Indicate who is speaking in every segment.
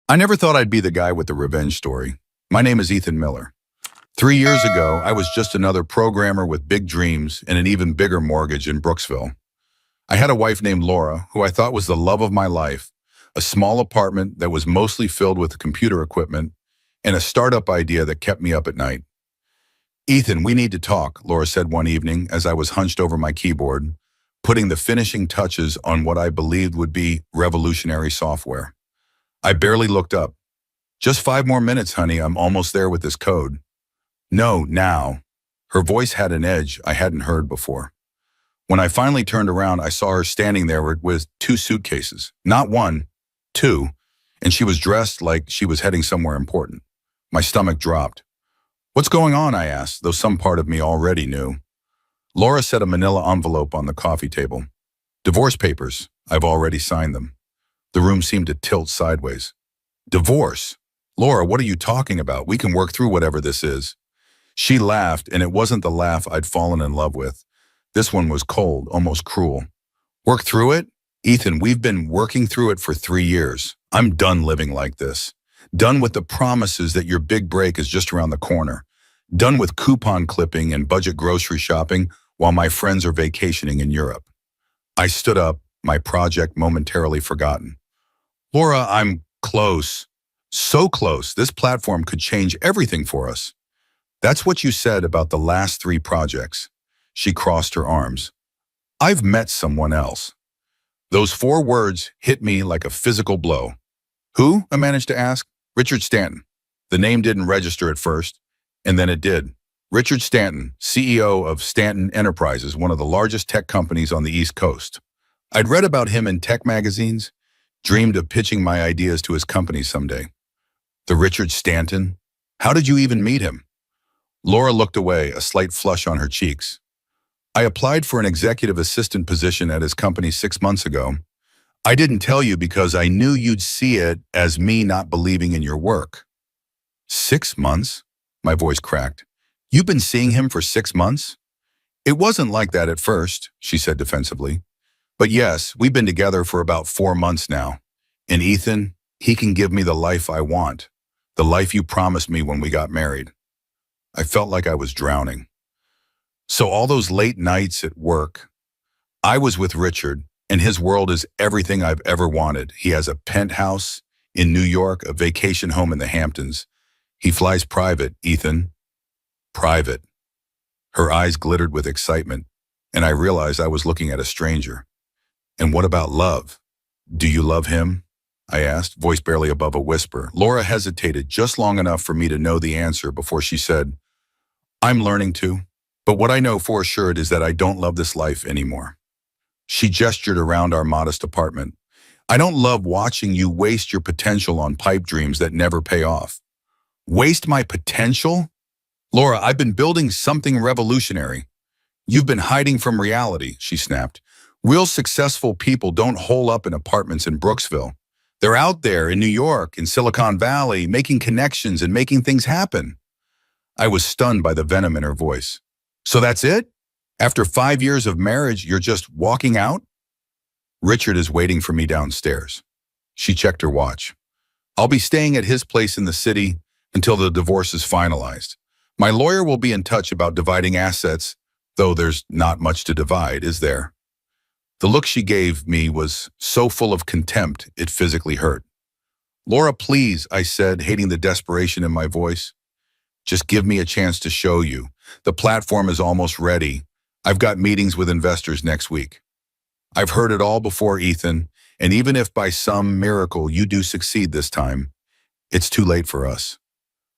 Speaker 1: I never thought I'd be the guy with the revenge story. My name is Ethan Miller. 3 years ago, I was just another programmer with big dreams and an even bigger mortgage in Brooksville. I had a wife named Laura, who I thought was the love of my life, a small apartment that was mostly filled with computer equipment, and a startup idea that kept me up at night. Ethan, we need to talk, Laura said one evening as I was hunched over my keyboard, putting the finishing touches on what I believed would be revolutionary software. I barely looked up. Just 5 more minutes, honey, I'm almost there with this code. No, now. Her voice had an edge I hadn't heard before. When I finally turned around, I saw her standing there with 2 suitcases. Not one, 2, and she was dressed like she was heading somewhere important. My stomach dropped. What's going on, I asked, though some part of me already knew. Laura set a manila envelope on the coffee table. Divorce papers. I've already signed them. The room seemed to tilt sideways. Divorce? Laura, what are you talking about? We can work through whatever this is. She laughed, and it wasn't the laugh I'd fallen in love with. This one was cold, almost cruel. Work through it? Ethan, we've been working through it for 3 years. I'm done living like this. Done with the promises that your big break is just around the corner. Done with coupon clipping and budget grocery shopping while my friends are vacationing in Europe. I stood up, my project momentarily forgotten. Laura, I'm close. So close, this platform could change everything for us. That's what you said about the last 3 projects. She crossed her arms. I've met someone else. Those 4 words hit me like a physical blow. Who? I managed to ask. Richard Stanton. The name didn't register at first, and then it did. Richard Stanton, CEO of Stanton Enterprises, one of the largest tech companies on the East Coast. I'd read about him in tech magazines, dreamed of pitching my ideas to his company someday. The Richard Stanton? How did you even meet him? Laura looked away, a slight flush on her cheeks. I applied for an executive assistant position at his company 6 months ago. I didn't tell you because I knew you'd see it as me not believing in your work. 6 months? My voice cracked. You've been seeing him for 6 months? It wasn't like that at first, she said defensively. But yes, we've been together for about 4 months now. And Ethan, he can give me the life I want. The life you promised me when we got married. I felt like I was drowning. So all those late nights at work, I was with Richard, and his world is everything I've ever wanted. He has a penthouse in New York, a vacation home in the Hamptons. He flies private, Ethan. Private. Her eyes glittered with excitement, and I realized I was looking at a stranger. And what about love? Do you love him? I asked, voice barely above a whisper. Laura hesitated just long enough for me to know the answer before she said, I'm learning to, but what I know for sure is that I don't love this life anymore. She gestured around our modest apartment. I don't love watching you waste your potential on pipe dreams that never pay off. Waste my potential? Laura, I've been building something revolutionary. You've been hiding from reality, she snapped. Real successful people don't hole up in apartments in Brooksville. They're out there in New York, in Silicon Valley, making connections and making things happen. I was stunned by the venom in her voice. So that's it? After 5 years of marriage, you're just walking out? Richard is waiting for me downstairs. She checked her watch. I'll be staying at his place in the city until the divorce is finalized. My lawyer will be in touch about dividing assets, though there's not much to divide, is there? The look she gave me was so full of contempt, it physically hurt. Laura, please, I said, hating the desperation in my voice. Just give me a chance to show you. The platform is almost ready. I've got meetings with investors next week. I've heard it all before, Ethan, and even if by some miracle you do succeed this time, it's too late for us.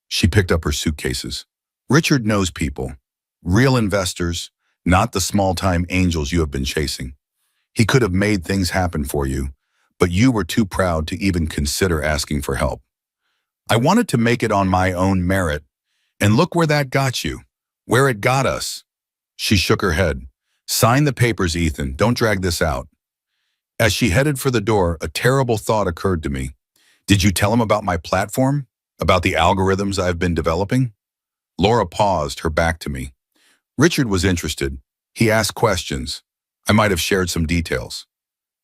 Speaker 1: She picked up her suitcases. Richard knows people, real investors, not the small-time angels you have been chasing. He could have made things happen for you, but you were too proud to even consider asking for help. I wanted to make it on my own merit, and look where that got you, where it got us. She shook her head. Sign the papers, Ethan. Don't drag this out. As she headed for the door, a terrible thought occurred to me. Did you tell him about my platform? About the algorithms I've been developing? Laura paused, her back to me. Richard was interested. He asked questions. I might have shared some details.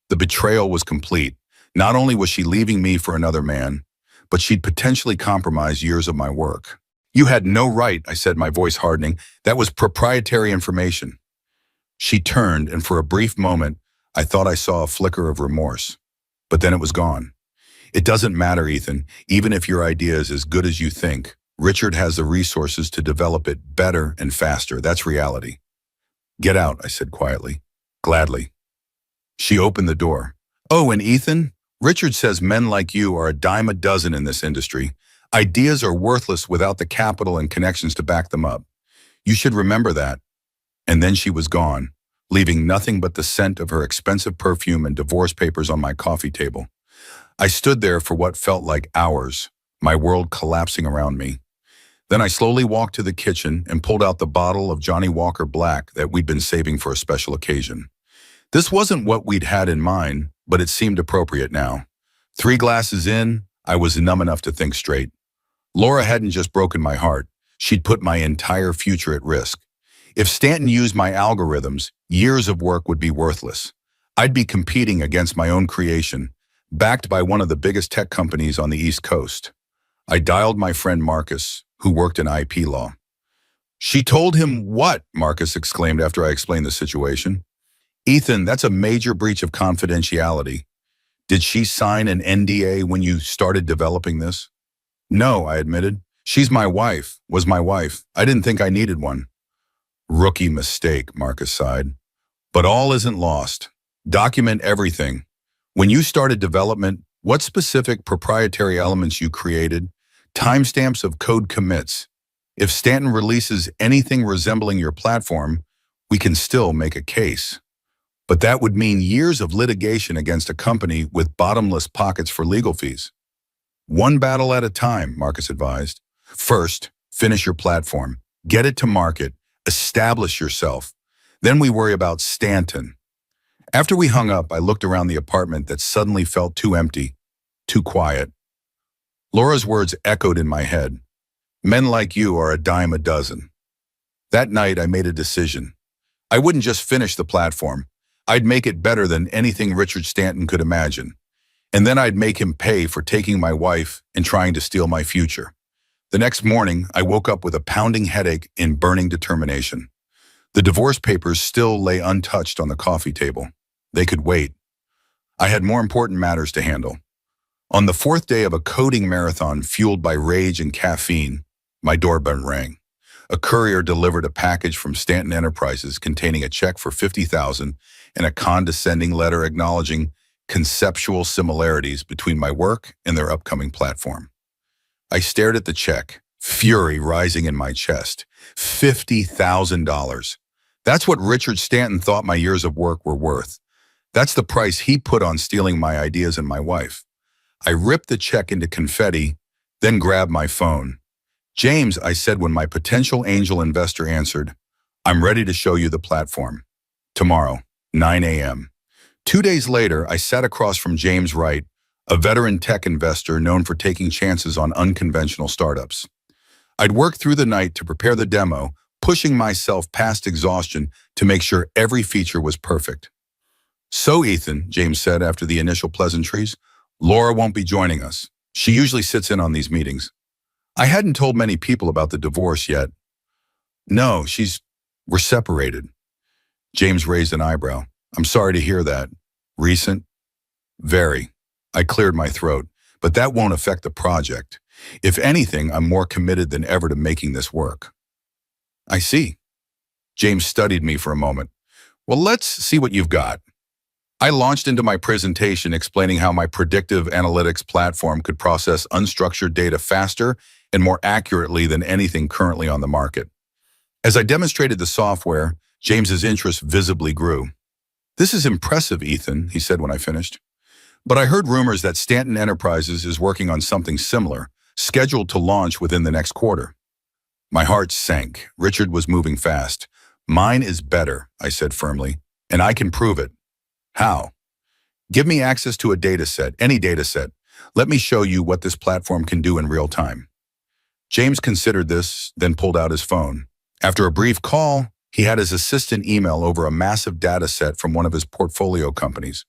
Speaker 1: The betrayal was complete. Not only was she leaving me for another man, but she'd potentially compromise years of my work. You had no right, I said, my voice hardening. That was proprietary information. She turned, and for a brief moment, I thought I saw a flicker of remorse. But then it was gone. It doesn't matter, Ethan. Even if your idea is as good as you think, Richard has the resources to develop it better and faster. That's reality. Get out, I said quietly. Gladly. She opened the door. Oh, and Ethan, Richard says men like you are a dime a dozen in this industry. Ideas are worthless without the capital and connections to back them up. You should remember that. And then she was gone, leaving nothing but the scent of her expensive perfume and divorce papers on my coffee table. I stood there for what felt like hours, my world collapsing around me. Then I slowly walked to the kitchen and pulled out the bottle of Johnny Walker Black that we'd been saving for a special occasion. This wasn't what we'd had in mind, but it seemed appropriate now. 3 glasses in, I was numb enough to think straight. Laura hadn't just broken my heart, she'd put my entire future at risk. If Stanton used my algorithms, years of work would be worthless. I'd be competing against my own creation, backed by one of the biggest tech companies on the East Coast. I dialed my friend Marcus, who worked in IP law. She told him what? Marcus exclaimed after I explained the situation. Ethan, that's a major breach of confidentiality. Did she sign an NDA when you started developing this? No, I admitted. She's my wife, was my wife. I didn't think I needed one. Rookie mistake, Marcus sighed. But all isn't lost. Document everything. When you started development, what specific proprietary elements you created, timestamps of code commits. If Stanton releases anything resembling your platform, we can still make a case. But that would mean years of litigation against a company with bottomless pockets for legal fees. One battle at a time, Marcus advised. First, finish your platform. Get it to market. Establish yourself. Then we worry about Stanton. After we hung up, I looked around the apartment that suddenly felt too empty, too quiet. Laura's words echoed in my head. Men like you are a dime a dozen. That night, I made a decision. I wouldn't just finish the platform. I'd make it better than anything Richard Stanton could imagine. And then I'd make him pay for taking my wife and trying to steal my future. The next morning, I woke up with a pounding headache and burning determination. The divorce papers still lay untouched on the coffee table. They could wait. I had more important matters to handle. On the 4th day of a coding marathon fueled by rage and caffeine, my doorbell rang. A courier delivered a package from Stanton Enterprises containing a check for $50,000 and a condescending letter acknowledging conceptual similarities between my work and their upcoming platform. I stared at the check, fury rising in my chest. $50,000. That's what Richard Stanton thought my years of work were worth. That's the price he put on stealing my ideas and my wife. I ripped the check into confetti, then grabbed my phone. James, I said when my potential angel investor answered, I'm ready to show you the platform. Tomorrow, 9 a.m. 2 days later, I sat across from James Wright, a veteran tech investor known for taking chances on unconventional startups. I'd worked through the night to prepare the demo, pushing myself past exhaustion to make sure every feature was perfect. So, Ethan, James said after the initial pleasantries, Laura won't be joining us. She usually sits in on these meetings. I hadn't told many people about the divorce yet. No, we're separated. James raised an eyebrow. I'm sorry to hear that. Recent? Very. I cleared my throat, but that won't affect the project. If anything, I'm more committed than ever to making this work. I see. James studied me for a moment. Well, let's see what you've got. I launched into my presentation explaining how my predictive analytics platform could process unstructured data faster and more accurately than anything currently on the market. As I demonstrated the software, James's interest visibly grew. This is impressive, Ethan, he said when I finished. But I heard rumors that Stanton Enterprises is working on something similar, scheduled to launch within the next quarter. My heart sank. Richard was moving fast. Mine is better, I said firmly, and I can prove it. How? Give me access to a data set, any data set. Let me show you what this platform can do in real time. James considered this, then pulled out his phone. After a brief call, he had his assistant email over a massive data set from one of his portfolio companies.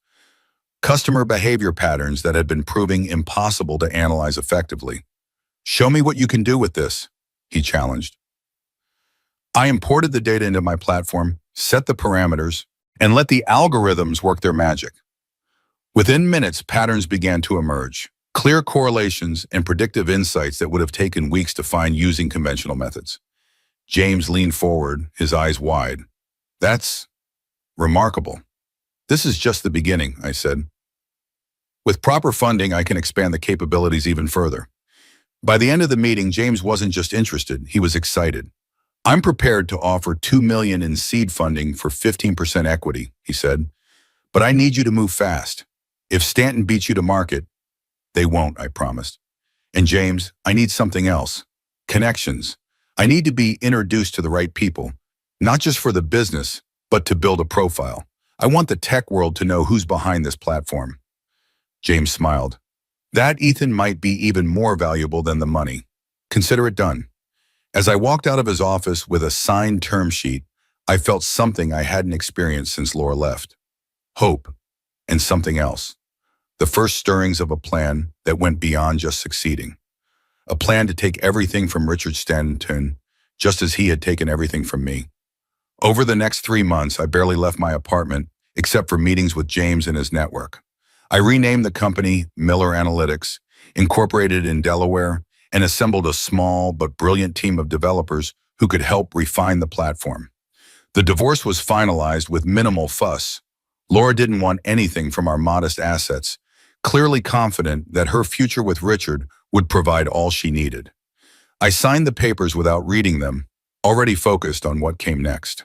Speaker 1: customer behavior patterns that had been proving impossible to analyze effectively. "Show me what you can do with this," he challenged. I imported the data into my platform, set the parameters, and let the algorithms work their magic. Within minutes, patterns began to emerge, clear correlations and predictive insights that would have taken weeks to find using conventional methods. James leaned forward, his eyes wide. "That's remarkable." "This is just the beginning," I said. "With proper funding, I can expand the capabilities even further." By the end of the meeting, James wasn't just interested, he was excited. "I'm prepared to offer $2 million in seed funding for 15% equity," he said. "But I need you to move fast. If Stanton beats you to market," "They won't," I promised. "And James, I need something else. Connections. I need to be introduced to the right people, not just for the business, but to build a profile. I want the tech world to know who's behind this platform." James smiled. "That, Ethan, might be even more valuable than the money. Consider it done." As I walked out of his office with a signed term sheet, I felt something I hadn't experienced since Laura left. Hope, and something else. The first stirrings of a plan that went beyond just succeeding. A plan to take everything from Richard Stanton, just as he had taken everything from me. Over the next 3 months, I barely left my apartment, except for meetings with James and his network. I renamed the company Miller Analytics, incorporated in Delaware, and assembled a small but brilliant team of developers who could help refine the platform. The divorce was finalized with minimal fuss. Laura didn't want anything from our modest assets, clearly confident that her future with Richard would provide all she needed. I signed the papers without reading them, already focused on what came next.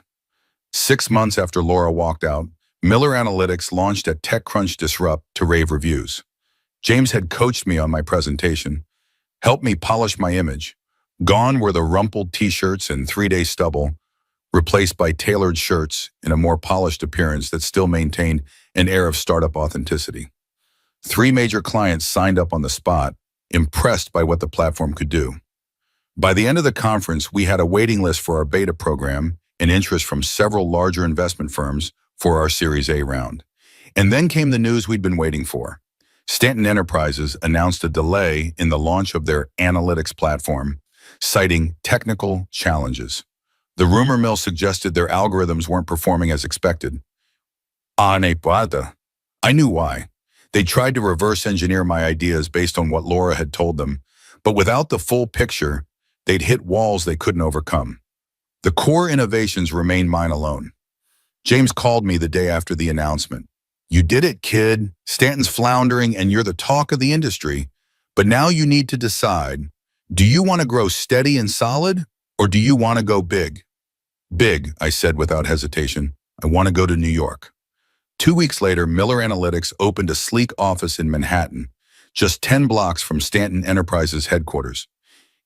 Speaker 1: 6 months after Laura walked out, Miller Analytics launched at TechCrunch Disrupt to rave reviews. James had coached me on my presentation, helped me polish my image. Gone were the rumpled t-shirts and 3-day stubble, replaced by tailored shirts in a more polished appearance that still maintained an air of startup authenticity. 3 major clients signed up on the spot, impressed by what the platform could do. By the end of the conference, we had a waiting list for our beta program and interest from several larger investment firms for our Series A round. And then came the news we'd been waiting for. Stanton Enterprises announced a delay in the launch of their analytics platform, citing technical challenges. The rumor mill suggested their algorithms weren't performing as expected. I knew why. They tried to reverse engineer my ideas based on what Laura had told them, but without the full picture, they'd hit walls they couldn't overcome. The core innovations remained mine alone. James called me the day after the announcement. "You did it, kid. Stanton's floundering and you're the talk of the industry. But now you need to decide, do you want to grow steady and solid, or do you want to go big?" "Big," I said without hesitation. "I want to go to New York." 2 weeks later, Miller Analytics opened a sleek office in Manhattan, just 10 blocks from Stanton Enterprises headquarters.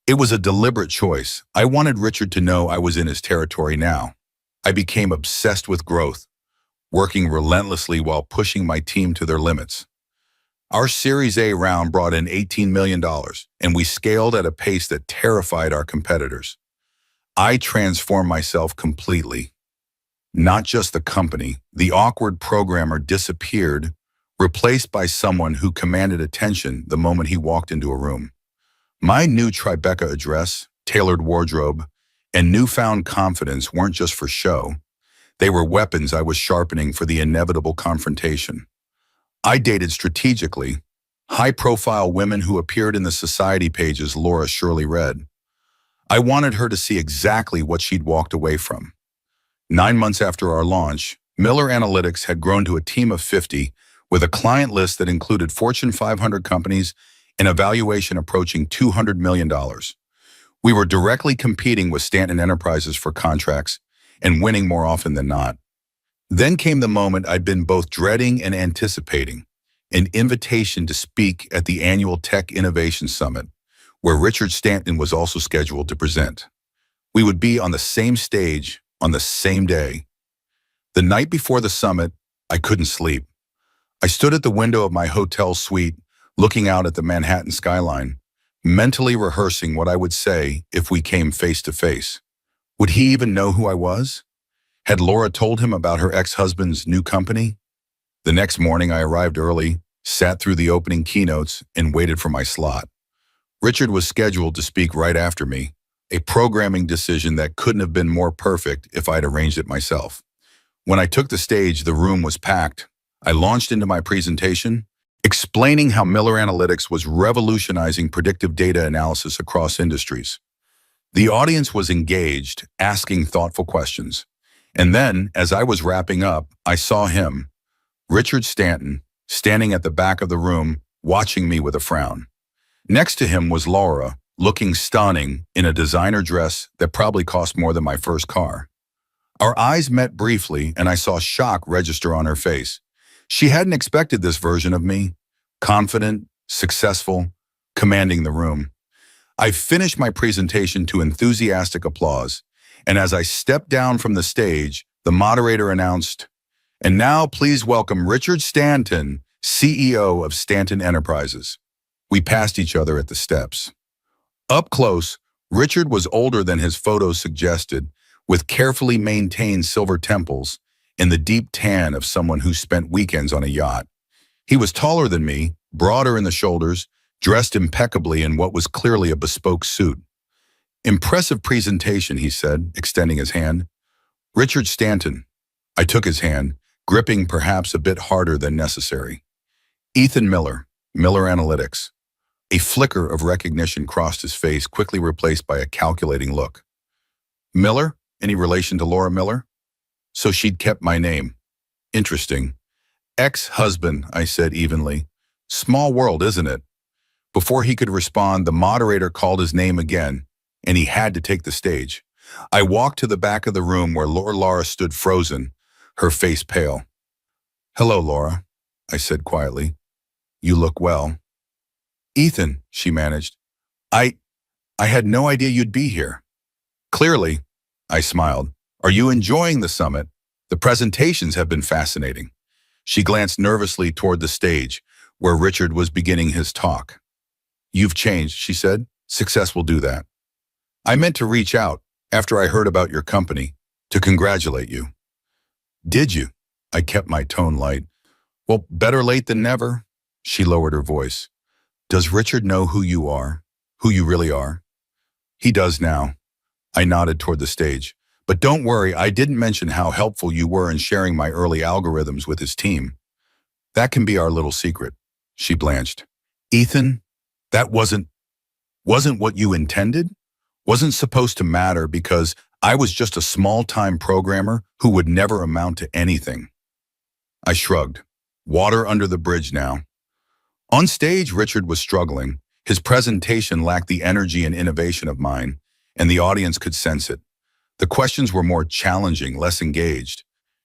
Speaker 1: It was a deliberate choice. I wanted Richard to know I was in his territory now. I became obsessed with growth, working relentlessly while pushing my team to their limits. Our Series A round brought in $18 million, and we scaled at a pace that terrified our competitors. I transformed myself completely. Not just the company, the awkward programmer disappeared, replaced by someone who commanded attention the moment he walked into a room. My new Tribeca address, tailored wardrobe, and newfound confidence weren't just for show. They were weapons I was sharpening for the inevitable confrontation. I dated strategically, high-profile women who appeared in the society pages Laura surely read. I wanted her to see exactly what she'd walked away from. 9 months after our launch, Miller Analytics had grown to a team of 50 with a client list that included Fortune 500 companies and a valuation approaching $200 million. We were directly competing with Stanton Enterprises for contracts and winning more often than not. Then came the moment I'd been both dreading and anticipating, an invitation to speak at the annual Tech Innovation Summit, where Richard Stanton was also scheduled to present. We would be on the same stage on the same day. The night before the summit, I couldn't sleep. I stood at the window of my hotel suite, looking out at the Manhattan skyline, mentally rehearsing what I would say if we came face to face. Would he even know who I was? Had Laura told him about her ex-husband's new company? The next morning, I arrived early, sat through the opening keynotes, and waited for my slot. Richard was scheduled to speak right after me, a programming decision that couldn't have been more perfect if I'd arranged it myself. When I took the stage, the room was packed. I launched into my presentation, explaining how Miller Analytics was revolutionizing predictive data analysis across industries. The audience was engaged, asking thoughtful questions. And then, as I was wrapping up, I saw him, Richard Stanton, standing at the back of the room, watching me with a frown. Next to him was Laura, looking stunning in a designer dress that probably cost more than my first car. Our eyes met briefly, and I saw shock register on her face. She hadn't expected this version of me, confident, successful, commanding the room. I finished my presentation to enthusiastic applause, and as I stepped down from the stage, the moderator announced, "And now please welcome Richard Stanton, CEO of Stanton Enterprises." We passed each other at the steps. Up close, Richard was older than his photos suggested, with carefully maintained silver temples and the deep tan of someone who spent weekends on a yacht. He was taller than me, broader in the shoulders, dressed impeccably in what was clearly a bespoke suit. "Impressive presentation," he said, extending his hand. "Richard Stanton." I took his hand, gripping perhaps a bit harder than necessary. "Ethan Miller, Miller Analytics." A flicker of recognition crossed his face, quickly replaced by a calculating look. "Miller? Any relation to Laura Miller?" So she'd kept my name. Interesting. "Ex-husband," I said evenly. "Small world, isn't it?" Before he could respond, the moderator called his name again, and he had to take the stage. I walked to the back of the room where Laura stood frozen, her face pale. "Hello, Laura," I said quietly. "You look well." "Ethan," she managed. I had no idea you'd be here." "Clearly," I smiled. "Are you enjoying the summit? The presentations have been fascinating." She glanced nervously toward the stage, where Richard was beginning his talk. "You've changed," she said. "Success will do that." "I meant to reach out, after I heard about your company, to congratulate you." "Did you?" I kept my tone light. "Well, better late than never." She lowered her voice. "Does Richard know who you are? Who you really are?" "He does now." I nodded toward the stage. "But don't worry, I didn't mention how helpful you were in sharing my early algorithms with his team. That can be our little secret." She blanched. "Ethan, that wasn't what you intended? Wasn't supposed to matter because I was just a small-time programmer who would never amount to anything." I shrugged. Water under the bridge now. On stage, Richard was struggling. His presentation lacked the energy and innovation of mine, and the audience could sense it. The questions were more challenging, less engaged.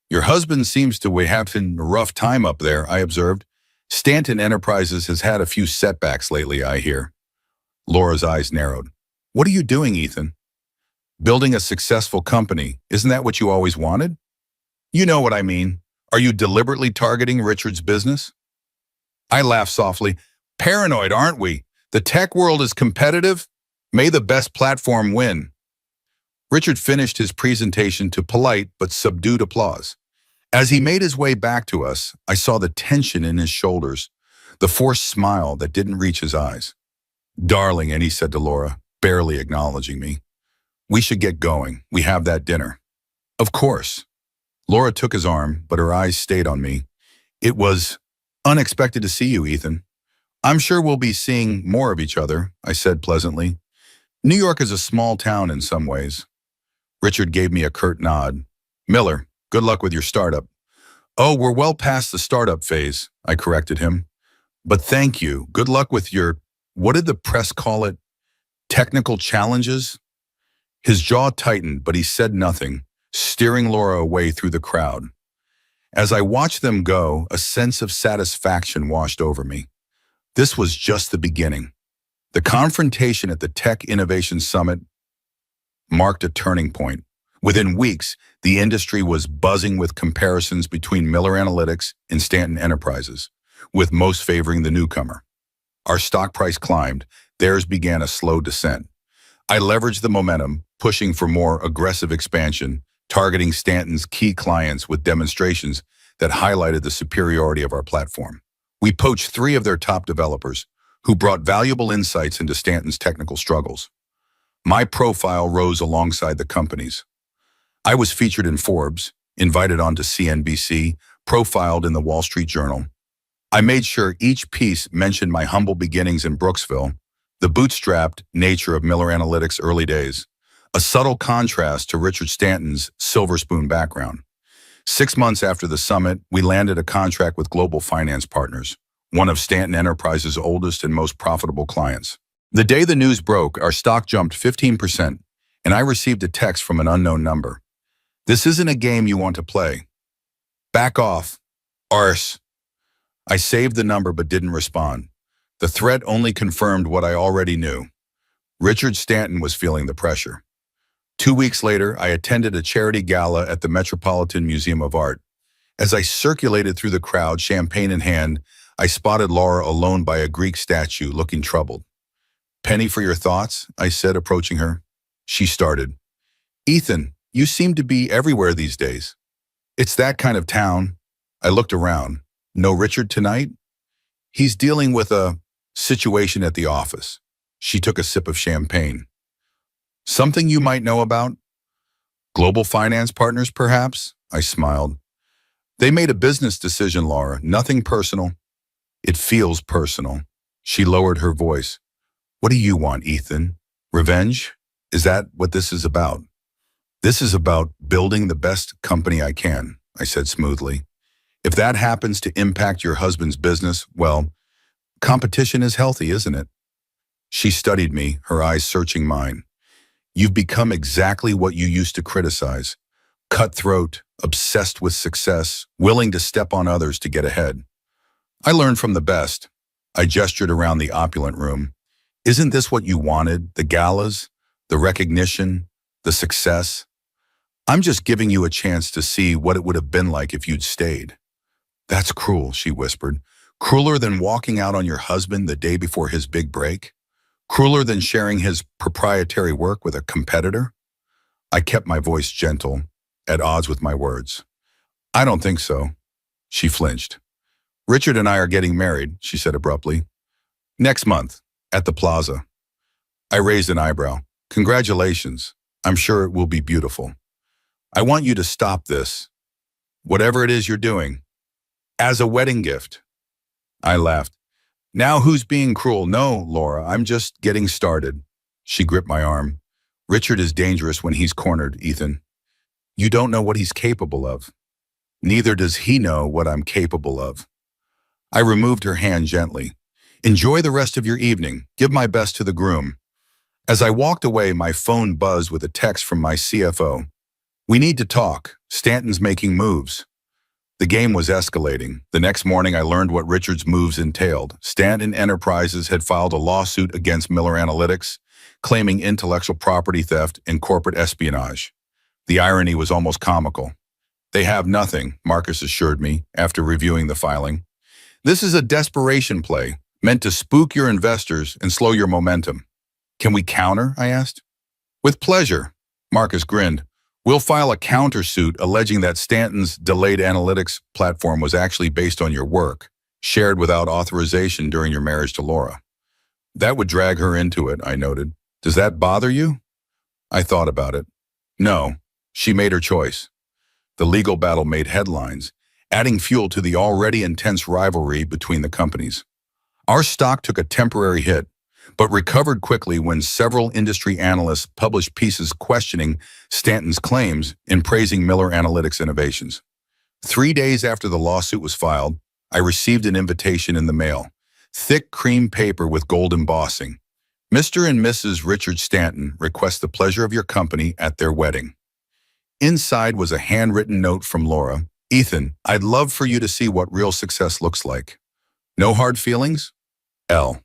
Speaker 1: "Your husband seems to be having a rough time up there," I observed. "Stanton Enterprises has had a few setbacks lately, I hear." Laura's eyes narrowed. "What are you doing, Ethan?" "Building a successful company. Isn't that what you always wanted?" "You know what I mean. Are you deliberately targeting Richard's business?" I laughed softly. "Paranoid, aren't we? The tech world is competitive. May the best platform win." Richard finished his presentation to polite but subdued applause. As he made his way back to us, I saw the tension in his shoulders, the forced smile that didn't reach his eyes. "Darling," and he said to Laura, barely acknowledging me, "we should get going. We have that dinner." "Of course." Laura took his arm, but her eyes stayed on me. "It was unexpected to see you, Ethan." "I'm sure we'll be seeing more of each other," I said pleasantly. "New York is a small town in some ways." Richard gave me a curt nod. "Miller, good luck with your startup." "Oh, we're well past the startup phase," I corrected him. "But thank you. Good luck with your, what did the press call it? Technical challenges?" His jaw tightened, but he said nothing, steering Laura away through the crowd. As I watched them go, a sense of satisfaction washed over me. This was just the beginning. The confrontation at the Tech Innovation Summit marked a turning point. Within weeks, the industry was buzzing with comparisons between Miller Analytics and Stanton Enterprises, with most favoring the newcomer. Our stock price climbed. Theirs began a slow descent. I leveraged the momentum, pushing for more aggressive expansion, targeting Stanton's key clients with demonstrations that highlighted the superiority of our platform. We poached 3 of their top developers, who brought valuable insights into Stanton's technical struggles. My profile rose alongside the company's. I was featured in Forbes, invited onto CNBC, profiled in the Wall Street Journal. I made sure each piece mentioned my humble beginnings in Brooksville, the bootstrapped nature of Miller Analytics' early days, a subtle contrast to Richard Stanton's silver spoon background. 6 months after the summit, we landed a contract with Global Finance Partners, one of Stanton Enterprises' oldest and most profitable clients. The day the news broke, our stock jumped 15%, and I received a text from an unknown number. "This isn't a game you want to play. Back off. Arse." I saved the number but didn't respond. The threat only confirmed what I already knew. Richard Stanton was feeling the pressure. 2 weeks later, I attended a charity gala at the Metropolitan Museum of Art. As I circulated through the crowd, champagne in hand, I spotted Laura alone by a Greek statue, looking troubled. "Penny for your thoughts," I said, approaching her. She started. "Ethan, you seem to be everywhere these days." "It's that kind of town." I looked around. "No Richard tonight?" "He's dealing with a situation at the office." She took a sip of champagne. "Something you might know about?" "Global Finance Partners, perhaps?" I smiled. "They made a business decision, Laura. Nothing personal." "It feels personal." She lowered her voice. "What do you want, Ethan? Revenge? Is that what this is about?" "This is about building the best company I can," I said smoothly. "If that happens to impact your husband's business, well, competition is healthy, isn't it?" She studied me, her eyes searching mine. "You've become exactly what you used to criticize. Cutthroat, obsessed with success, willing to step on others to get ahead." "I learned from the best." I gestured around the opulent room. "Isn't this what you wanted? The galas, the recognition, the success? I'm just giving you a chance to see what it would have been like if you'd stayed." "That's cruel," she whispered. "Crueler than walking out on your husband the day before his big break? Crueler than sharing his proprietary work with a competitor?" I kept my voice gentle, at odds with my words. "I don't think so." She flinched. "Richard and I are getting married," she said abruptly. "Next month, at the plaza." I raised an eyebrow. "Congratulations. I'm sure it will be beautiful. I want you to stop this, whatever it is you're doing, as a wedding gift." I laughed. "Now who's being cruel?" "No, Laura, I'm just getting started." She gripped my arm. "Richard is dangerous when he's cornered, Ethan. You don't know what he's capable of. Neither does he know what I'm capable of." I removed her hand gently. "Enjoy the rest of your evening. Give my best to the groom." As I walked away, my phone buzzed with a text from my CFO. "We need to talk. Stanton's making moves." The game was escalating. The next morning, I learned what Richard's moves entailed. Stanton Enterprises had filed a lawsuit against Miller Analytics, claiming intellectual property theft and corporate espionage. The irony was almost comical. "They have nothing," Marcus assured me after reviewing the filing. "This is a desperation play, meant to spook your investors and slow your momentum." "Can we counter?" I asked. "With pleasure," Marcus grinned. "We'll file a countersuit alleging that Stanton's delayed analytics platform was actually based on your work, shared without authorization during your marriage to Laura." "That would drag her into it," I noted. "Does that bother you?" I thought about it. No, she made her choice. The legal battle made headlines, adding fuel to the already intense rivalry between the companies. Our stock took a temporary hit, but recovered quickly when several industry analysts published pieces questioning Stanton's claims and praising Miller Analytics innovations. 3 days after the lawsuit was filed, I received an invitation in the mail. Thick cream paper with gold embossing. "Mr. and Mrs. Richard Stanton request the pleasure of your company at their wedding." Inside was a handwritten note from Laura. "Ethan, I'd love for you to see what real success looks like. No hard feelings? L."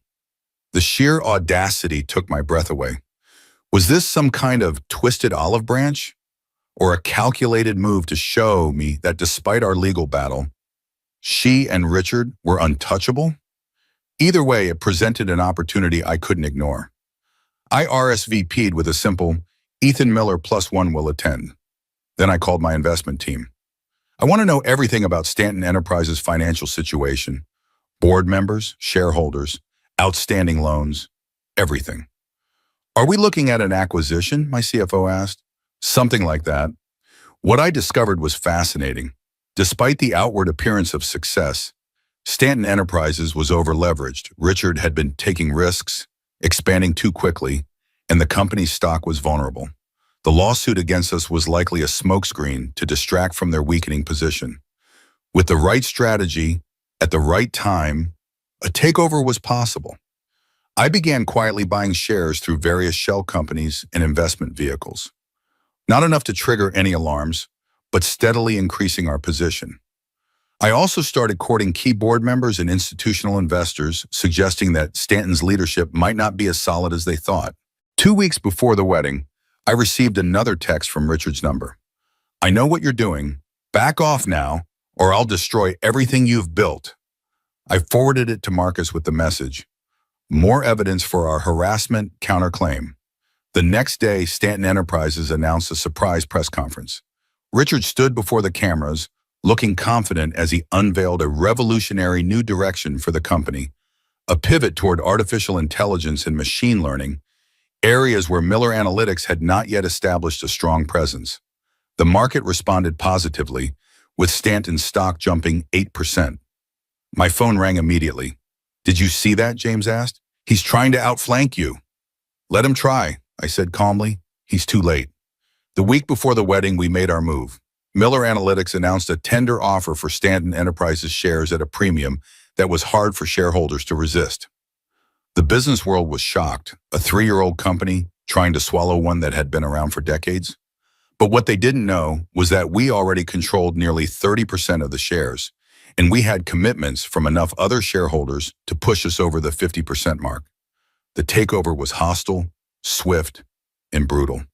Speaker 1: The sheer audacity took my breath away. Was this some kind of twisted olive branch? Or a calculated move to show me that despite our legal battle, she and Richard were untouchable? Either way, it presented an opportunity I couldn't ignore. I RSVP'd with a simple, "Ethan Miller +1 will attend." Then I called my investment team. I want to know everything about Stanton Enterprises' financial situation, board members, shareholders, outstanding loans, everything. Are we looking at an acquisition? My CFO asked. Something like that. What I discovered was fascinating. Despite the outward appearance of success, Stanton Enterprises was overleveraged. Richard had been taking risks, expanding too quickly, and the company's stock was vulnerable. The lawsuit against us was likely a smokescreen to distract from their weakening position. With the right strategy, at the right time, a takeover was possible. I began quietly buying shares through various shell companies and investment vehicles. Not enough to trigger any alarms, but steadily increasing our position. I also started courting key board members and institutional investors, suggesting that Stanton's leadership might not be as solid as they thought. 2 weeks before the wedding, I received another text from Richard's number. "I know what you're doing. Back off now, or I'll destroy everything you've built." I forwarded it to Marcus with the message, "More evidence for our harassment counterclaim." The next day, Stanton Enterprises announced a surprise press conference. Richard stood before the cameras, looking confident as he unveiled a revolutionary new direction for the company, a pivot toward artificial intelligence and machine learning, areas where Miller Analytics had not yet established a strong presence. The market responded positively, with Stanton's stock jumping 8%. My phone rang immediately. "Did you see that?" James asked. "He's trying to outflank you." "Let him try," I said calmly. "He's too late." The week before the wedding, we made our move. Miller Analytics announced a tender offer for Stanton Enterprises shares at a premium that was hard for shareholders to resist. The business world was shocked, a 3-year-old company trying to swallow one that had been around for decades. But what they didn't know was that we already controlled nearly 30% of the shares, and we had commitments from enough other shareholders to push us over the 50% mark. The takeover was hostile, swift, and brutal.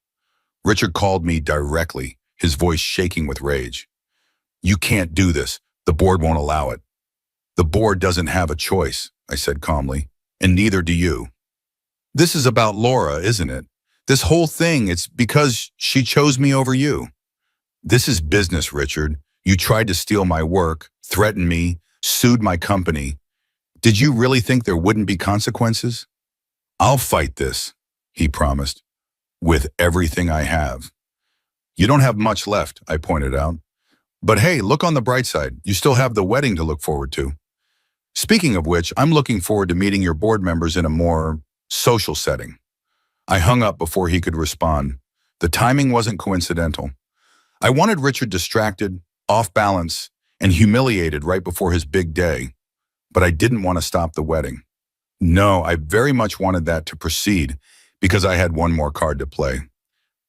Speaker 1: Richard called me directly, his voice shaking with rage. "You can't do this. The board won't allow it." "The board doesn't have a choice," I said calmly, "and neither do you. This is about Laura, isn't it? This whole thing, it's because she chose me over you." "This is business, Richard. You tried to steal my work, threatened me, sued my company. Did you really think there wouldn't be consequences?" "I'll fight this," he promised, "with everything I have." "You don't have much left," I pointed out. "But hey, look on the bright side. You still have the wedding to look forward to." "Speaking of which, I'm looking forward to meeting your board members in a more social setting." I hung up before he could respond. The timing wasn't coincidental. I wanted Richard distracted, off balance, and humiliated right before his big day, but I didn't want to stop the wedding. No, I very much wanted that to proceed because I had one more card to play.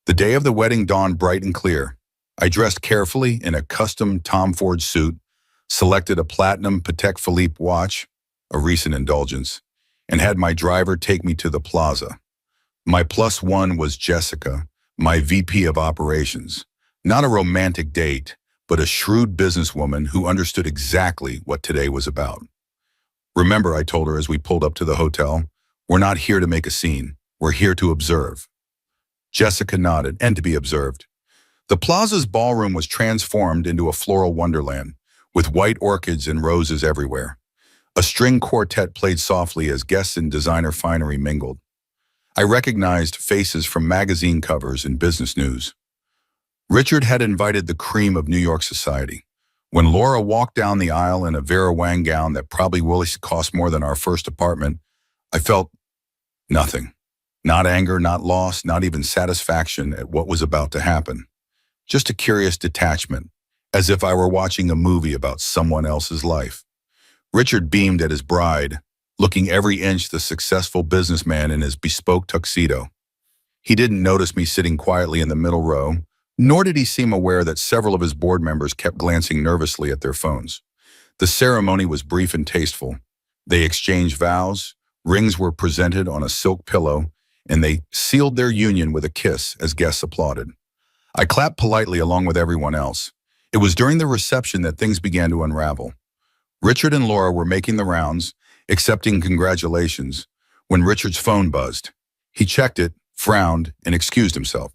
Speaker 1: The day of the wedding dawned bright and clear. I dressed carefully in a custom Tom Ford suit, selected a platinum Patek Philippe watch, a recent indulgence, and had my driver take me to the plaza. My plus one was Jessica, my VP of operations. Not a romantic date, but a shrewd businesswoman who understood exactly what today was about. "Remember," I told her as we pulled up to the hotel, "we're not here to make a scene. We're here to observe." Jessica nodded, and to be observed. The plaza's ballroom was transformed into a floral wonderland, with white orchids and roses everywhere. A string quartet played softly as guests in designer finery mingled. I recognized faces from magazine covers and business news. Richard had invited the cream of New York society. When Laura walked down the aisle in a Vera Wang gown that probably will cost more than our first apartment, I felt nothing. Not anger, not loss, not even satisfaction at what was about to happen. Just a curious detachment, as if I were watching a movie about someone else's life. Richard beamed at his bride, looking every inch the successful businessman in his bespoke tuxedo. He didn't notice me sitting quietly in the middle row, nor did he seem aware that several of his board members kept glancing nervously at their phones. The ceremony was brief and tasteful. They exchanged vows, rings were presented on a silk pillow, and they sealed their union with a kiss as guests applauded. I clapped politely along with everyone else. It was during the reception that things began to unravel. Richard and Laura were making the rounds, accepting congratulations, when Richard's phone buzzed. He checked it, frowned, and excused himself.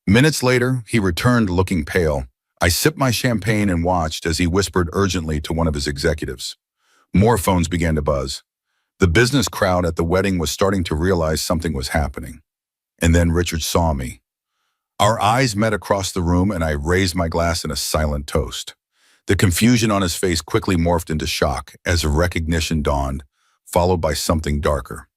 Speaker 1: Minutes later, he returned looking pale, I sipped my champagne and watched as he whispered urgently to one of his executives. More phones began to buzz. The business crowd at the wedding was starting to realize something was happening. And then Richard saw me. Our eyes met across the room and I raised my glass in a silent toast. The confusion on his face quickly morphed into shock as recognition dawned, followed by something darker.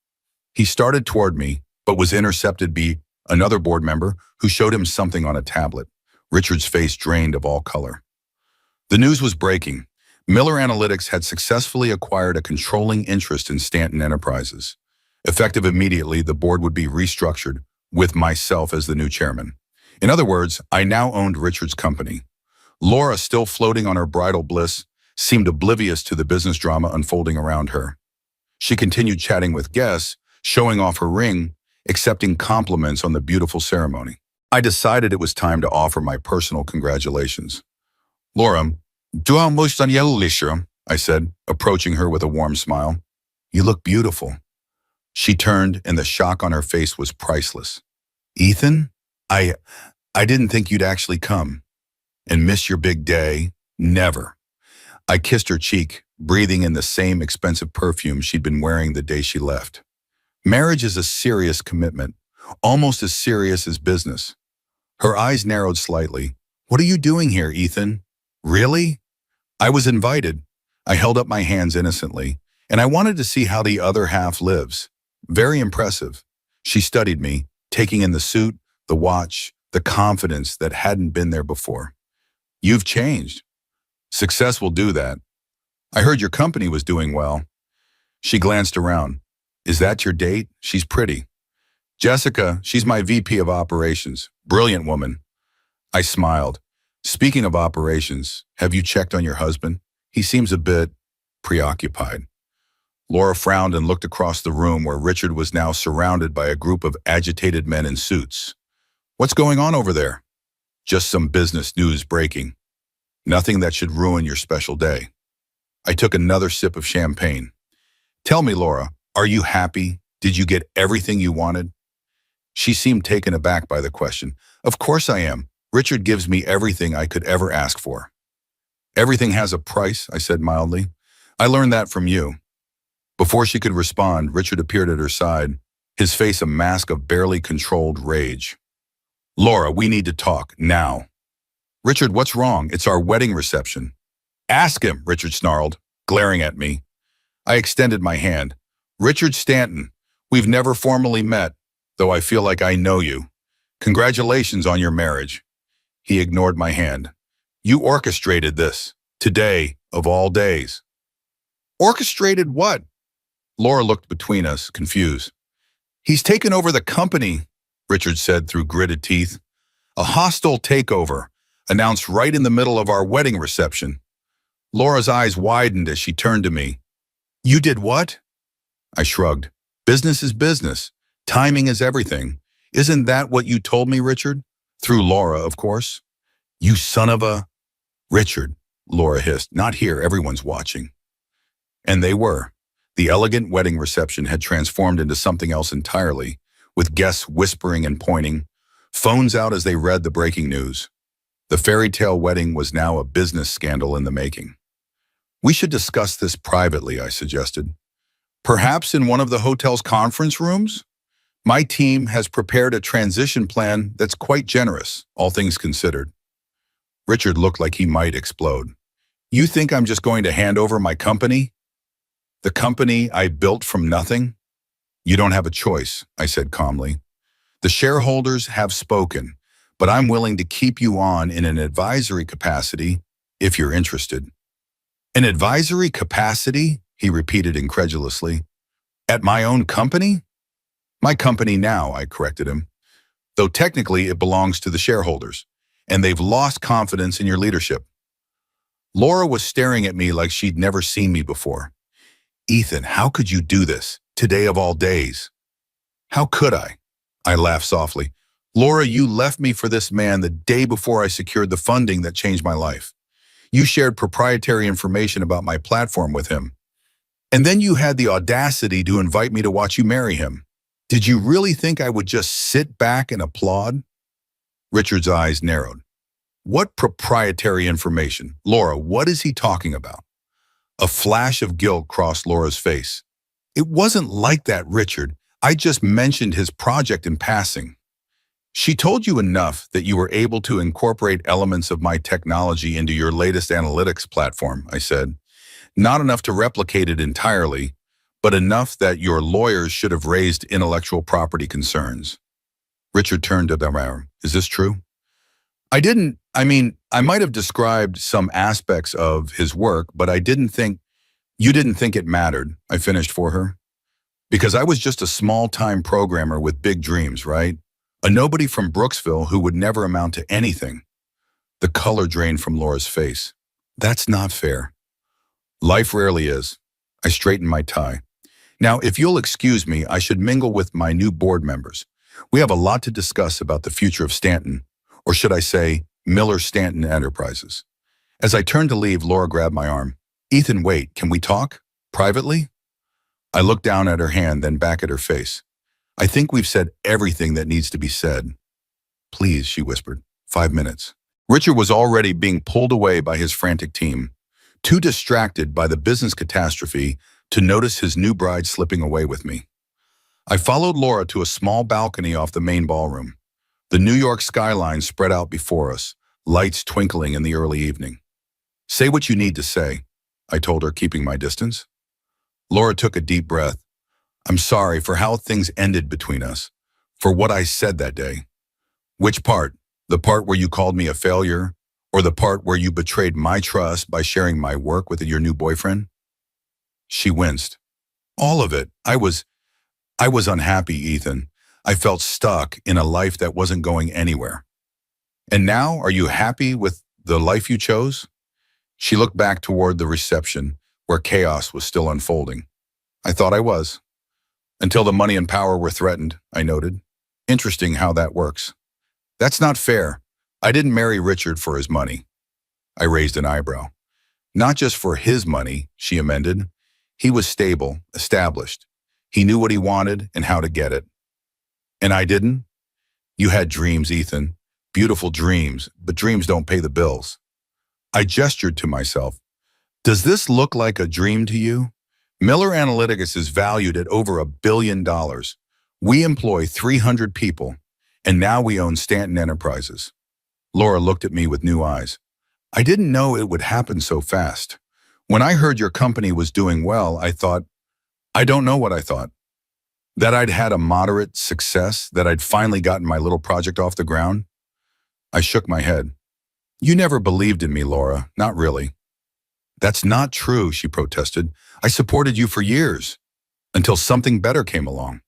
Speaker 1: He started toward me, but was intercepted by another board member who showed him something on a tablet. Richard's face drained of all color. The news was breaking. Miller Analytics had successfully acquired a controlling interest in Stanton Enterprises. Effective immediately, the board would be restructured, with myself as the new chairman. In other words, I now owned Richard's company. Laura, still floating on her bridal bliss, seemed oblivious to the business drama unfolding around her. She continued chatting with guests, showing off her ring, accepting compliments on the beautiful ceremony. I decided it was time to offer my personal congratulations. Laura, du har måste gälla, I said, approaching her with a warm smile. You look beautiful. She turned, and the shock on her face was priceless. Ethan, I didn't think you'd actually come. And miss your big day? Never. I kissed her cheek, breathing in the same expensive perfume she'd been wearing the day she left. Marriage is a serious commitment, almost as serious as business. Her eyes narrowed slightly. What are you doing here, Ethan? Really? I was invited. I held up my hands innocently, and I wanted to see how the other half lives. Very impressive. She studied me, taking in the suit, the watch, the confidence that hadn't been there before. You've changed. Success will do that. I heard your company was doing well. She glanced around. Is that your date? She's pretty. Jessica, she's my VP of operations. Brilliant woman. I smiled. Speaking of operations, have you checked on your husband? He seems a bit preoccupied. Laura frowned and looked across the room where Richard was now surrounded by a group of agitated men in suits. What's going on over there? Just some business news breaking. Nothing that should ruin your special day. I took another sip of champagne. Tell me, Laura, are you happy? Did you get everything you wanted? She seemed taken aback by the question. Of course I am. Richard gives me everything I could ever ask for. Everything has a price, I said mildly. I learned that from you. Before she could respond, Richard appeared at her side, his face a mask of barely controlled rage. Laura, we need to talk, now. Richard, what's wrong? It's our wedding reception. Ask him, Richard snarled, glaring at me. I extended my hand. Richard Stanton, we've never formally met, though I feel like I know you. Congratulations on your marriage. He ignored my hand. You orchestrated this, today, of all days. Orchestrated what? Laura looked between us, confused. He's taken over the company, Richard said through gritted teeth. A hostile takeover, announced right in the middle of our wedding reception. Laura's eyes widened as she turned to me. You did what? I shrugged. Business is business. Timing is everything. Isn't that what you told me, Richard? Through Laura, of course. You son of a... Richard, Laura hissed. Not here, everyone's watching. And they were. The elegant wedding reception had transformed into something else entirely, with guests whispering and pointing, phones out as they read the breaking news. The fairy tale wedding was now a business scandal in the making. We should discuss this privately, I suggested. Perhaps in one of the hotel's conference rooms? My team has prepared a transition plan that's quite generous, all things considered. Richard looked like he might explode. You think I'm just going to hand over my company? The company I built from nothing? You don't have a choice, I said calmly. The shareholders have spoken, but I'm willing to keep you on in an advisory capacity if you're interested. An advisory capacity? He repeated incredulously. At my own company? My company now, I corrected him. Though technically it belongs to the shareholders, and they've lost confidence in your leadership. Laura was staring at me like she'd never seen me before. Ethan, how could you do this, today of all days? How could I? I laughed softly. Laura, you left me for this man the day before I secured the funding that changed my life. You shared proprietary information about my platform with him. And then you had the audacity to invite me to watch you marry him. Did you really think I would just sit back and applaud? Richard's eyes narrowed. What proprietary information? Laura, what is he talking about? A flash of guilt crossed Laura's face. It wasn't like that, Richard. I just mentioned his project in passing. She told you enough that you were able to incorporate elements of my technology into your latest analytics platform, I said. Not enough to replicate it entirely, but enough that your lawyers should have raised intellectual property concerns. Richard turned to Damar. Is this true? I might have described some aspects of his work, but you didn't think it mattered, I finished for her. Because I was just a small-time programmer with big dreams, right? A nobody from Brooksville who would never amount to anything. The color drained from Laura's face. That's not fair. Life rarely is. I straightened my tie. Now, if you'll excuse me, I should mingle with my new board members. We have a lot to discuss about the future of Stanton, or should I say, Miller Stanton Enterprises. As I turned to leave, Laura grabbed my arm. Ethan, wait, can we talk? Privately? I looked down at her hand, then back at her face. I think we've said everything that needs to be said. Please, she whispered. 5 minutes. Richard was already being pulled away by his frantic team, too distracted by the business catastrophe to notice his new bride slipping away with me. I followed Laura to a small balcony off the main ballroom. The New York skyline spread out before us, lights twinkling in the early evening. Say what you need to say, I told her, keeping my distance. Laura took a deep breath. I'm sorry for how things ended between us, for what I said that day. Which part? The part where you called me a failure, or the part where you betrayed my trust by sharing my work with your new boyfriend? She winced. All of it. I was unhappy, Ethan. I felt stuck in a life that wasn't going anywhere. And now, are you happy with the life you chose? She looked back toward the reception, where chaos was still unfolding. I thought I was. Until the money and power were threatened, I noted. Interesting how that works. That's not fair. I didn't marry Richard for his money. I raised an eyebrow. Not just for his money, she amended. He was stable, established. He knew what he wanted and how to get it. And I didn't? You had dreams, Ethan. Beautiful dreams, but dreams don't pay the bills. I gestured to myself. Does this look like a dream to you? Miller Analytics is valued at over $1 billion. We employ 300 people, and now we own Stanton Enterprises. Laura looked at me with new eyes. I didn't know it would happen so fast. When I heard your company was doing well, I don't know what I thought. That I'd had a moderate success, that I'd finally gotten my little project off the ground. I shook my head. You never believed in me, Laura, not really. That's not true, she protested. I supported you for years, until something better came along.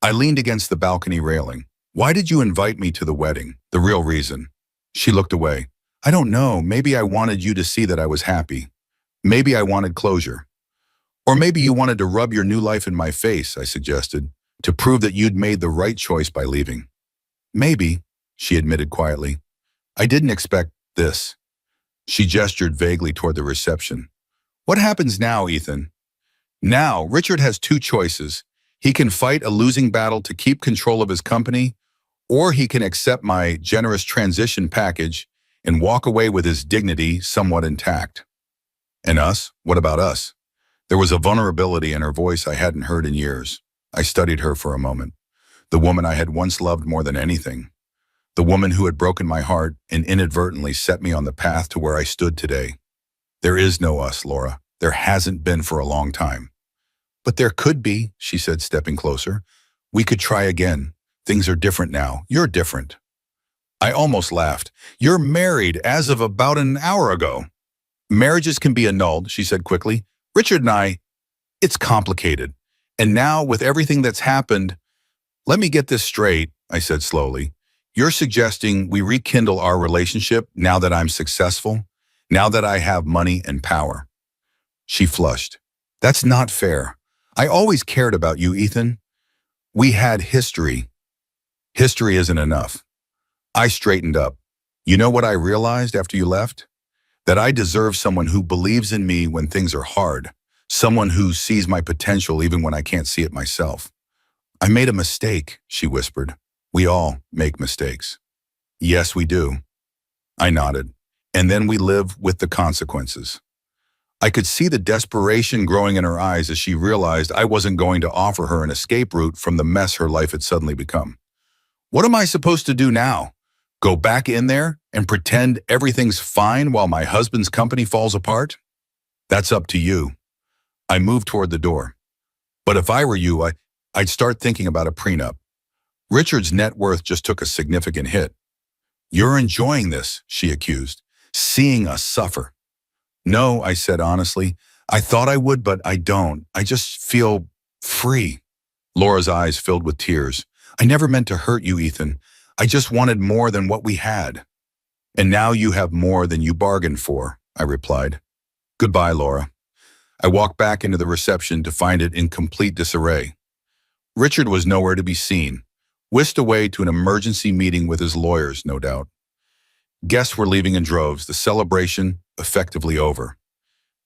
Speaker 1: I leaned against the balcony railing. Why did you invite me to the wedding? The real reason. She looked away. I don't know, maybe I wanted you to see that I was happy. Maybe I wanted closure. Or maybe you wanted to rub your new life in my face, I suggested, to prove that you'd made the right choice by leaving. Maybe, she admitted quietly. I didn't expect this. She gestured vaguely toward the reception. What happens now, Ethan? Now, Richard has two choices. He can fight a losing battle to keep control of his company, or he can accept my generous transition package and walk away with his dignity somewhat intact. And us? What about us? There was a vulnerability in her voice I hadn't heard in years. I studied her for a moment. The woman I had once loved more than anything. The woman who had broken my heart and inadvertently set me on the path to where I stood today. There is no us, Laura. There hasn't been for a long time. But there could be, she said, stepping closer. We could try again. Things are different now. You're different. I almost laughed. You're married as of about an hour ago. Marriages can be annulled, she said quickly. Richard and I, it's complicated. And now, with everything that's happened, let me get this straight, I said slowly. You're suggesting we rekindle our relationship now that I'm successful, now that I have money and power. She flushed. That's not fair. I always cared about you, Ethan. We had history. History isn't enough. I straightened up. You know what I realized after you left? That I deserve someone who believes in me when things are hard, someone who sees my potential even when I can't see it myself. I made a mistake, she whispered. We all make mistakes. Yes, we do. I nodded. And then we live with the consequences. I could see the desperation growing in her eyes as she realized I wasn't going to offer her an escape route from the mess her life had suddenly become. What am I supposed to do now? Go back in there and pretend everything's fine while my husband's company falls apart? That's up to you. I moved toward the door. But if I were you, I'd start thinking about a prenup. Richard's net worth just took a significant hit. You're enjoying this, she accused, seeing us suffer. No, I said honestly. I thought I would, but I don't. I just feel free. Laura's eyes filled with tears. I never meant to hurt you, Ethan. I just wanted more than what we had. And now you have more than you bargained for, I replied. Goodbye, Laura. I walked back into the reception to find it in complete disarray. Richard was nowhere to be seen, whisked away to an emergency meeting with his lawyers, no doubt. Guests were leaving in droves, the celebration effectively over.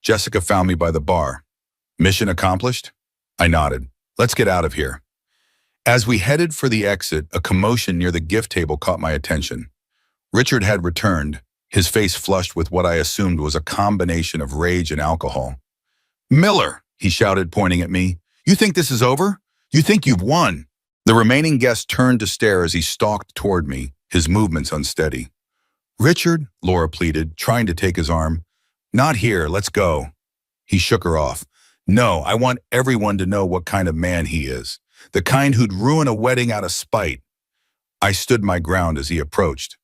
Speaker 1: Jessica found me by the bar. Mission accomplished? I nodded. Let's get out of here. As we headed for the exit, a commotion near the gift table caught my attention. Richard had returned, his face flushed with what I assumed was a combination of rage and alcohol. Miller, he shouted, pointing at me. You think this is over? You think you've won? The remaining guest turned to stare as he stalked toward me, his movements unsteady. Richard, Laura pleaded, trying to take his arm. Not here, let's go. He shook her off. No, I want everyone to know what kind of man he is. The kind who'd ruin a wedding out of spite. I stood my ground as he approached.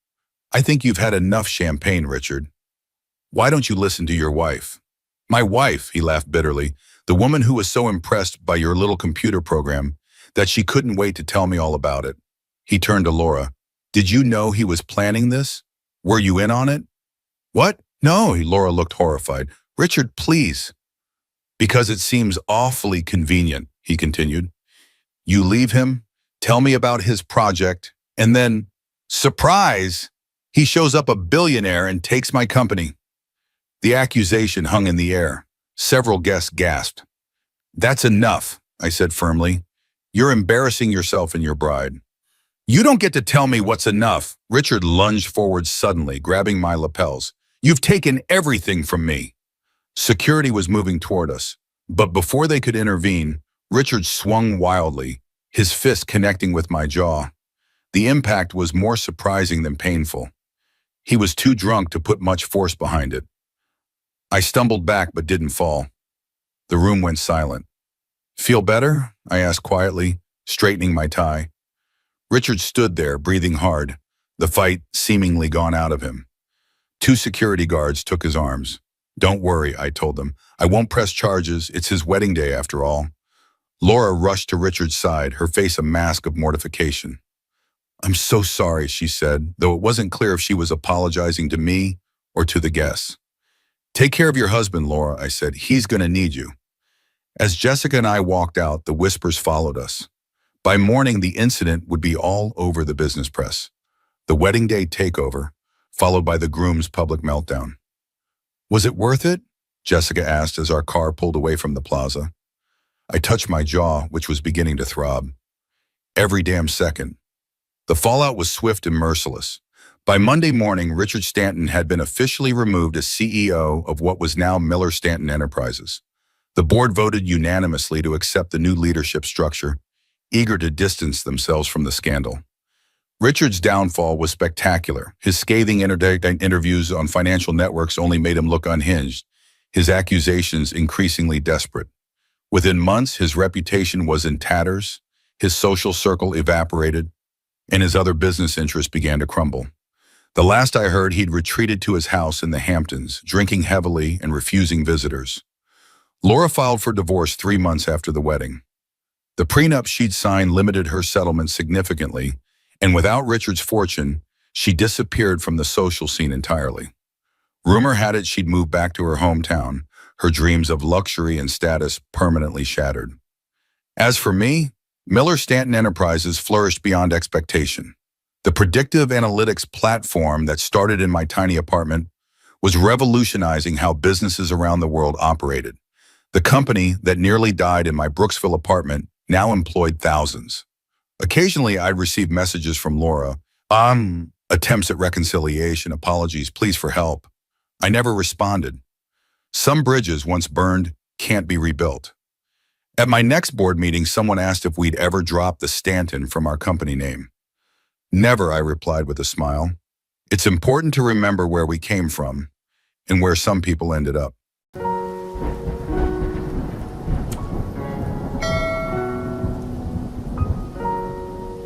Speaker 1: I think you've had enough champagne, Richard. Why don't you listen to your wife? My wife, he laughed bitterly, the woman who was so impressed by your little computer program that she couldn't wait to tell me all about it. He turned to Laura. Did you know he was planning this? Were you in on it? What? No, Laura looked horrified. Richard, please. Because it seems awfully convenient, he continued. You leave him, tell me about his project, and then, surprise, he shows up a billionaire and takes my company. The accusation hung in the air. Several guests gasped. That's enough, I said firmly. You're embarrassing yourself and your bride. You don't get to tell me what's enough. Richard lunged forward suddenly, grabbing my lapels. You've taken everything from me. Security was moving toward us, but before they could intervene, Richard swung wildly, his fist connecting with my jaw. The impact was more surprising than painful. He was too drunk to put much force behind it. I stumbled back but didn't fall. The room went silent. Feel better? I asked quietly, straightening my tie. Richard stood there, breathing hard, the fight seemingly gone out of him. 2 security guards took his arms. Don't worry, I told them. I won't press charges. It's his wedding day after all. Laura rushed to Richard's side, her face a mask of mortification. I'm so sorry, she said, though it wasn't clear if she was apologizing to me or to the guests. Take care of your husband, Laura, I said. He's going to need you. As Jessica and I walked out, the whispers followed us. By morning, the incident would be all over the business press. The wedding day takeover, followed by the groom's public meltdown. Was it worth it? Jessica asked as our car pulled away from the plaza. I touched my jaw, which was beginning to throb. Every damn second. The fallout was swift and merciless. By Monday morning, Richard Stanton had been officially removed as CEO of what was now Miller Stanton Enterprises. The board voted unanimously to accept the new leadership structure, eager to distance themselves from the scandal. Richard's downfall was spectacular. His scathing interviews on financial networks only made him look unhinged, his accusations increasingly desperate. Within months, his reputation was in tatters, his social circle evaporated, and his other business interests began to crumble. The last I heard, he'd retreated to his house in the Hamptons, drinking heavily and refusing visitors. Laura filed for divorce 3 months after the wedding. The prenup she'd signed limited her settlement significantly, and without Richard's fortune, she disappeared from the social scene entirely. Rumor had it she'd moved back to her hometown, her dreams of luxury and status permanently shattered. As for me, Miller Stanton Enterprises flourished beyond expectation. The predictive analytics platform that started in my tiny apartment was revolutionizing how businesses around the world operated. The company that nearly died in my Brooksville apartment now employed thousands. Occasionally, I'd receive messages from Laura. Attempts at reconciliation, apologies, pleas for help. I never responded. Some bridges, once burned, can't be rebuilt. At my next board meeting, someone asked if we'd ever dropped the Stanton from our company name. Never, I replied with a smile. It's important to remember where we came from and where some people ended up.